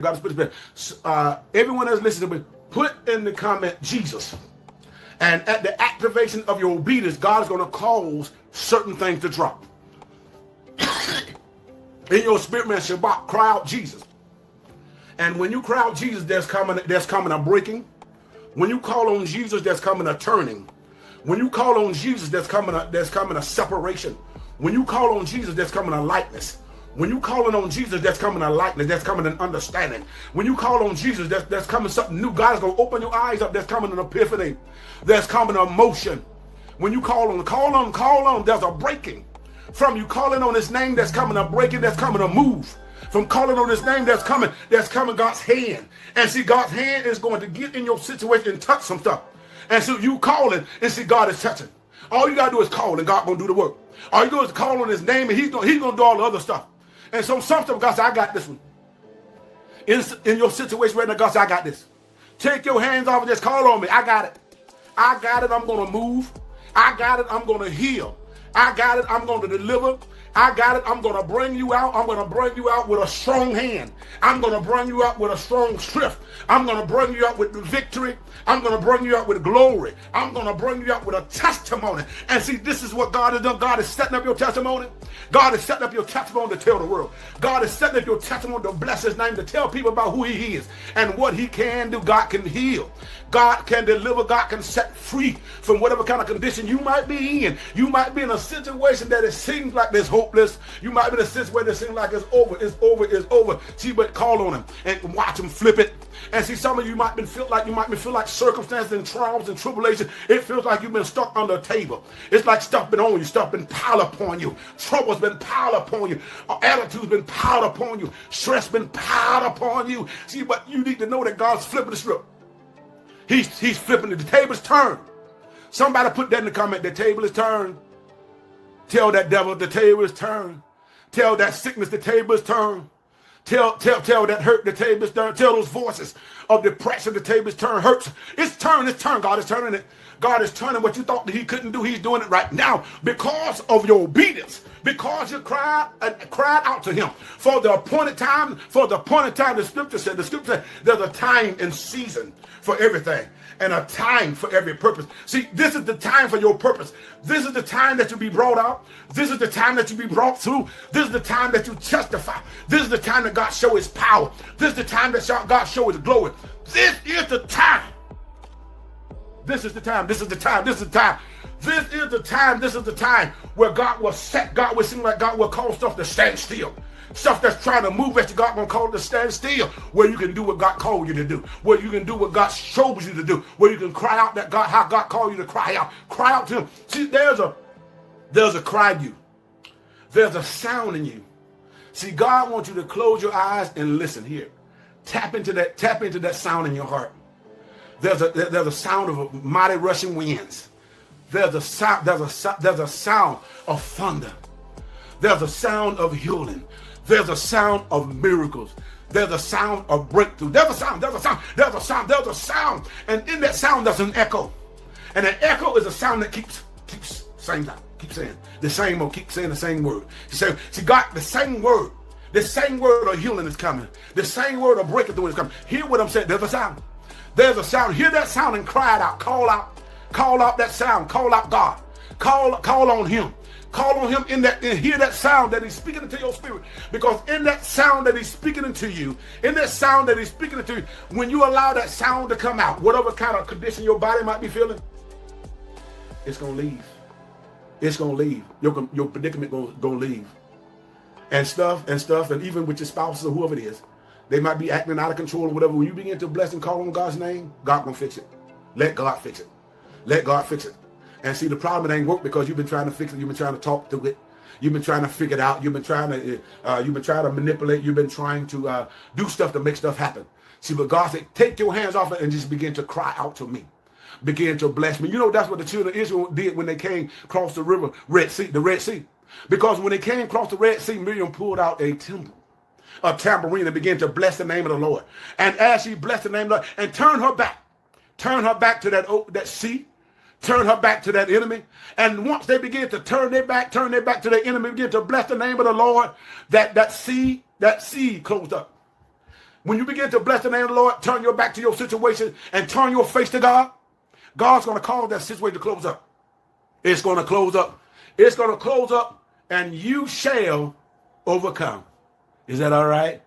God is put everyone that's listening to me, put in the comment Jesus. And at the activation of your obedience, God is going to cause certain things to drop. In your spirit, man, Shabbat, cry out Jesus. And when you cry out Jesus, there's coming a breaking. When you call on Jesus, there's coming a turning. When you call on Jesus, there's coming a separation. When you call on Jesus, there's coming a likeness. When you calling on Jesus, there's coming a likeness. There's coming an understanding. When you call on Jesus, there's coming something new. God is going to open your eyes up. There's coming an epiphany. There's coming an emotion. When you call on, there's a breaking. From you calling on his name, there's coming a breaking. There's coming a move. From calling on his name, there's coming God's hand. And see, God's hand is going to get in your situation and touch some stuff. And so you calling and see God is touching. All you got to do is call and God going to do the work. All you do is call on his name and he's going to do all the other stuff. And so some stuff, God said, I got this one. In your situation right now, God said, I got this. Take your hands off and just call on me. I got it. I got it. I'm going to move. I got it. I'm going to heal. I got it. I'm going to deliver. I got it. I'm going to bring you out. I'm going to bring you out with a strong hand. I'm going to bring you out with a strong strength. I'm going to bring you out with victory. I'm going to bring you out with glory. I'm going to bring you out with a testimony. And see, this is what God has done. God is setting up your testimony. God is setting up your testimony to tell the world. God is setting up your testimony to bless his name, to tell people about who he is and what he can do. God can heal. God can deliver. God can set free from whatever kind of condition you might be in. You might be in a situation that it seems like it's hopeless. You might be in a situation that seems like it's over. It's over. It's over. See, but call on him and watch him flip it. And see, some of you might feel like circumstances and trials and tribulation. It feels like you've been stuck under a table. It's like stuff been on you. Stuff been piled upon you. Trouble's been piled upon you. Attitude's been piled upon you. Stress been piled upon you. See, but you need to know that God's flipping the script. He's flipping it. The table's turned. Somebody put that in the comment. The table is turned. Tell that devil the table is turned. Tell that sickness the table is turned. Tell that hurt the table is turned. Tell those voices of depression the table is turned. Hurts. It's turned. It's turned. God is turning it. God is turning what you thought that he couldn't do. He's doing it right now because of your obedience. Because you cried out to him for the appointed time. For the appointed time, the scripture said there's a time and season for everything and a time for every purpose. See, this is the time for your purpose. This is the time that you be brought out. This is the time that you be brought through. This is the time that you testify. This is the time that God show his power. This is the time that God show his glory. This is the time. This is the time. This is the time. This is the time. This is the time. This is the time where God will seem like God will cause stuff to stand still. Stuff that's trying to move at you, God gonna call it to stand still. Where you can do what God called you to do. Where you can do what God shows you to do. Where you can cry out that God, how God called you to cry out. Cry out to him. See, there's a cry in you. There's a sound in you. See, God wants you to close your eyes and listen here. Tap into that sound in your heart. There's a sound of mighty rushing winds. There's a sound of thunder. There's a sound of healing. There's a sound of miracles. There's a sound of breakthrough. There's a sound. And in that sound, there's an echo. And an echo is a sound that keeps saying the same word, keep saying the same word. See, God, the same word of healing is coming. The same word of breakthrough is coming. Hear what I'm saying. There's a sound. There's a sound. Hear that sound and cry it out. Call out that sound. Call out God. Call on him. Call on him and hear that sound that he's speaking into your spirit. Because in that sound that he's speaking into you, when you allow that sound to come out, whatever kind of condition your body might be feeling, it's going to leave. It's going to leave. Your predicament going to leave. And even with your spouses or whoever it is, they might be acting out of control or whatever. When you begin to bless and call on God's name, God going to fix it. Let God fix it. Let God fix it. And see, the problem, it ain't work because you've been trying to fix it. You've been trying to talk through it. You've been trying to figure it out. You've been trying to manipulate. You've been trying to do stuff to make stuff happen. See, but God said, take your hands off it and just begin to cry out to me. Begin to bless me. You know, that's what the children of Israel did when they came across the river, the Red Sea. Because when they came across the Red Sea, Miriam pulled out a tambourine and began to bless the name of the Lord. And as she blessed the name of the Lord and turned her back to that sea, turn her back to that enemy. And once they begin to turn their back to the enemy, begin to bless the name of the Lord, that sea closed up. When you begin to bless the name of the Lord, turn your back to your situation and turn your face to God, God's going to cause that situation to close up. It's going to close up. It's going to close up, and you shall overcome. Is that all right?